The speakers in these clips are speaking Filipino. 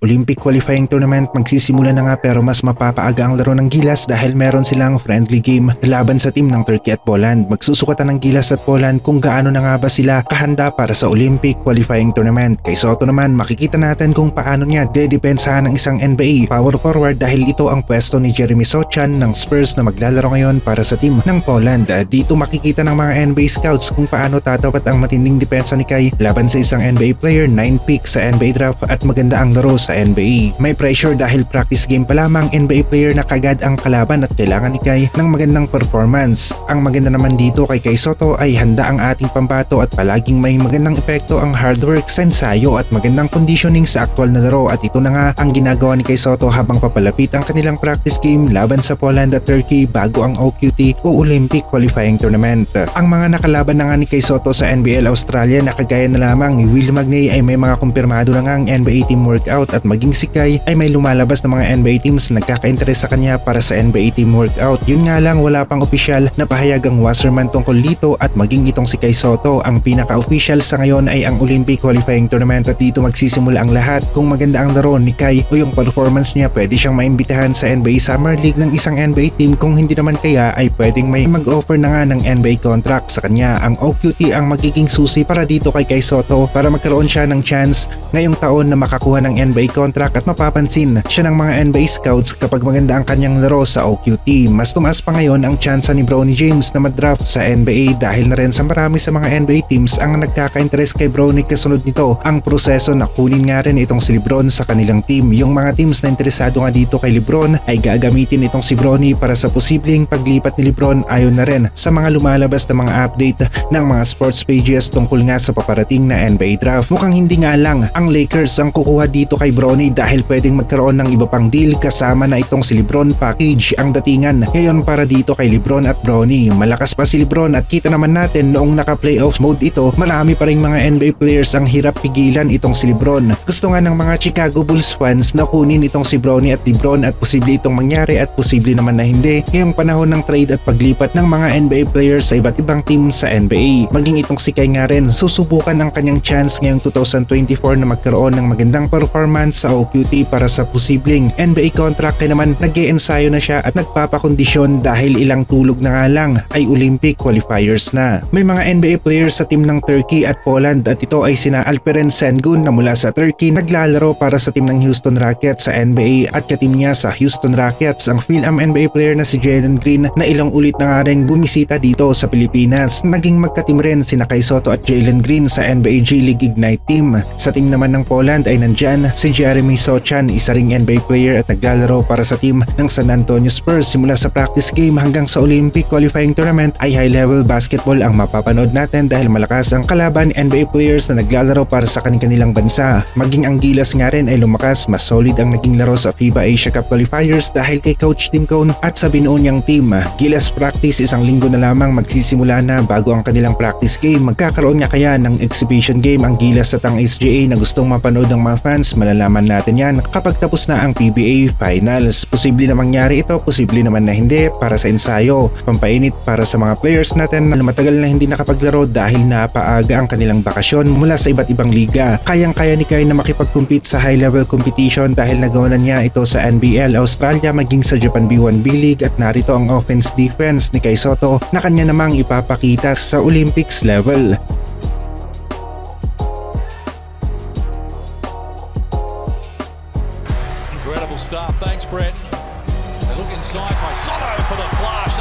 Olympic qualifying tournament magsisimula na nga pero mas mapapaaga ang laro ng Gilas dahil meron silang friendly game laban sa team ng Turkey at Poland. Magsusukatan ng Gilas at Poland kung gaano na nga ba sila kahanda para sa Olympic qualifying tournament. Kay Soto naman makikita natin kung paano niya dedepensahan ng isang NBA power forward dahil ito ang pwesto ni Jeremy Sochan ng Spurs na maglalaro ngayon para sa team ng Poland. Dito makikita ng mga NBA scouts kung paano tatapat ang matinding depensa ni Kai laban sa isang NBA player, 9 pick sa NBA draft at maganda ang laro sa NBA. May pressure dahil practice game pa lamang, NBA player na kagad ang kalaban at kailangan ni Kai ng magandang performance. Ang maganda naman dito kay Kai Soto ay handa ang ating pambato at palaging may magandang epekto ang hard work sa ensayo at magandang conditioning sa aktual na laro at ito na nga ang ginagawa ni Kai Soto habang papalapit ang kanilang practice game laban sa Poland at Turkey bago ang OQT o Olympic qualifying tournament. Ang mga nakalaban na nga ni Kai Soto sa NBL Australia na kagaya na lamang ni Will Magnay ay may mga kumpirmado na nga ang NBA team workout at maging si Kai ay may lumalabas na mga NBA teams na nagkaka-interes sa kanya para sa NBA team workout. Yun nga lang wala pang opisyal na pahayag ang Wasserman tungkol dito at maging itong si Kai Soto. Ang pinaka-official sa ngayon ay ang Olympic qualifying tournament at dito magsisimula ang lahat. Kung maganda ang laro ni Kai o yung performance niya, pwede siyang maimbitahan sa NBA Summer League ng isang NBA team. Kung hindi naman kaya ay pwedeng may mag-offer na nga ng NBA contract sa kanya. Ang OQT ang magiging susi para dito kay Kai Soto para magkaroon siya ng chance ngayong taon na makakuha ng NBA contract at mapapansin siya ng mga NBA scouts kapag maganda ang kanyang laro sa OQT. Mas tumaas pa ngayon ang tsansa ni Bronny James na madraft sa NBA dahil na rin sa marami sa mga NBA teams ang nagkaka-interest kay Bronny. Kasunod nito ang proseso na kunin nga rin itong si Lebron sa kanilang team. Yung mga teams na interesado nga dito kay Lebron ay gagamitin itong si Bronny para sa posibleng paglipat ni Lebron ayon na rin sa mga lumalabas na mga update ng mga sports pages tungkol nga sa paparating na NBA draft. Mukhang hindi nga lang ang Lakers ang kukuha dito kay Bronny dahil pwedeng magkaroon ng iba pang deal kasama na itong si Lebron package ang datingan ngayon para dito kay Lebron at Bronny. Malakas pa si Lebron at kita naman natin noong naka-playoff mode ito, marami pa ring mga NBA players ang hirap pigilan itong si Lebron. Gusto nga ng mga Chicago Bulls fans na kunin itong si Bronny at Lebron at posible itong mangyari at posible naman na hindi ngayong panahon ng trade at paglipat ng mga NBA players sa iba't ibang team sa NBA. Maging itong si Kai nga rin susubukan ang kanyang chance ngayong 2024 na magkaroon ng magandang performance sa OQT para sa posibleng NBA contract. Kaya naman nag-e-ensayo na siya at nagpapakondisyon dahil ilang tulog na nga lang ay Olympic qualifiers na. May mga NBA players sa team ng Turkey at Poland at ito ay sina Alperen Sengun na mula sa Turkey naglalaro para sa team ng Houston Rockets sa NBA at kateam niya sa Houston Rockets ang Phil-Am NBA player na si Jalen Green na ilang ulit na nga rin bumisita dito sa Pilipinas. Naging magkateam rin sina Kai Soto at Jalen Green sa NBA G League Ignite team. Sa team naman ng Poland ay nandyan si Jeremy Sochan, isa ring NBA player at naglalaro para sa team ng San Antonio Spurs. Simula sa practice game hanggang sa Olympic qualifying tournament ay high level basketball ang mapapanood natin dahil malakas ang kalaban NBA players na naglalaro para sa kanilang bansa. Maging ang Gilas nga rin ay lumakas, mas solid ang naging laro sa FIBA Asia Cup qualifiers dahil kay Coach Tim Cone at sa binuo niyang team. Gilas practice isang linggo na lamang magsisimula na bago ang kanilang practice game. Magkakaroon nga kaya ng exhibition game ang Gilas at ang SGA na gustong mapanood ng mga fans? Malalaman natin yan kapag tapos na ang PBA Finals. Posible na mangyari ito, posible naman na hindi para sa ensayo. Pampainit para sa mga players natin na matagal na hindi nakapaglaro dahil napaaga ang kanilang bakasyon mula sa iba't ibang liga. Kayang-kaya ni Kai na makipag-compete sa high-level competition dahil nagawa na niya ito sa NBL Australia maging sa Japan B1 B-League at narito ang offense-defense ni Kai Soto na kanya namang ipapakita sa Olympics level. Incredible start, thanks Brett. They look inside by Soto for the flash.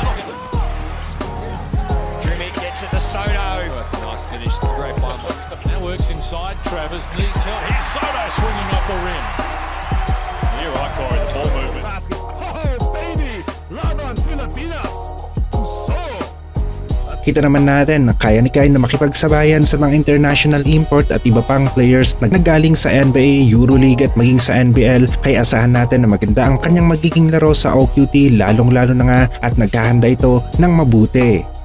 Drimmick gets it to Soto. Oh, that's a nice finish, it's a great fun. Now works inside, Travers needs help. Here's Soto swinging off the rim. You're right, Corey, the ball movement. Oh baby, Laban Pilipinas. Kita naman natin na kaya ni Kai na makipagsabayan sa mga international import at iba pang players na naggaling sa NBA, Euroleague at maging sa NBL. Kaya asahan natin na maganda ang kanyang magiging laro sa OQT lalong-lalo na nga at naghahanda ito ng mabuti.